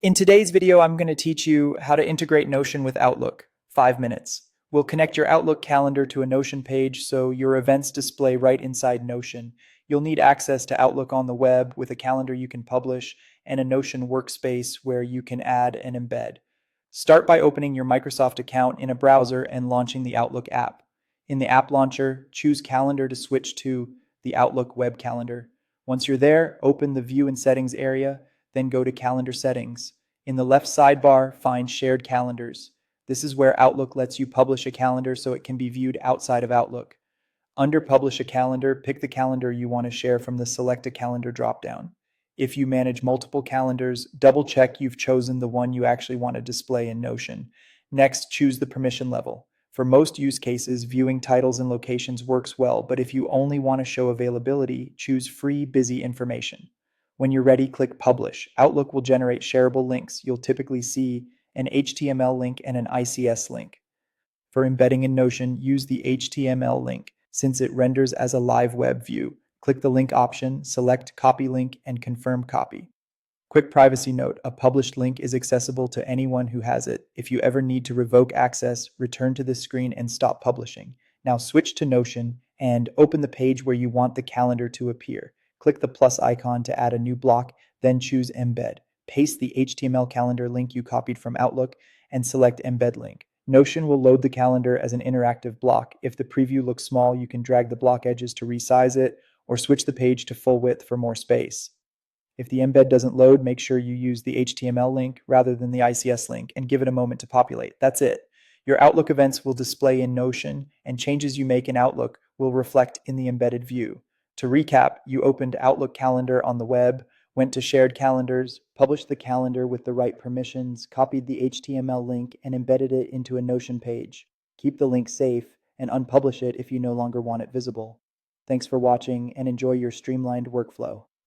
In today's video, I'm going to teach you how to integrate Notion with Outlook. 5 minutes. We'll connect your Outlook calendar to a Notion page so your events display right inside Notion. You'll need access to Outlook on the web with a calendar you can publish and a Notion workspace where you can add and embed. Start by opening your Microsoft account in a browser and launching the Outlook app. In the app launcher, choose Calendar to switch to the Outlook web calendar. Once you're there, open the View and Settings area, then go to Calendar Settings. In the left sidebar, find Shared Calendars. This is where Outlook lets you publish a calendar so it can be viewed outside of Outlook. Under Publish a Calendar, pick the calendar you want to share from the Select a Calendar dropdown. If you manage multiple calendars, double check you've chosen the one you actually want to display in Notion. Next, choose the permission level. For most use cases, viewing titles and locations works well, but if you only want to show availability, choose Free Busy Information. When you're ready, click Publish. Outlook will generate shareable links. You'll typically see an HTML link and an ICS link. For embedding in Notion, use the HTML link since it renders as a live web view. Click the link option, select Copy Link, and confirm copy. Quick privacy note, a published link is accessible to anyone who has it. If you ever need to revoke access, return to this screen and stop publishing. Now switch to Notion and open the page where you want the calendar to appear. Click the plus icon to add a new block, then choose Embed. Paste the HTML calendar link you copied from Outlook and select Embed Link. Notion will load the calendar as an interactive block. If the preview looks small, you can drag the block edges to resize it or switch the page to full width for more space. If the embed doesn't load, make sure you use the HTML link rather than the ICS link and give it a moment to populate. That's it. Your Outlook events will display in Notion, and changes you make in Outlook will reflect in the embedded view. To recap, you opened Outlook Calendar on the web, went to Shared Calendars, published the calendar with the right permissions, copied the HTML link, and embedded it into a Notion page. Keep the link safe and unpublish it if you no longer want it visible. Thanks for watching and enjoy your streamlined workflow.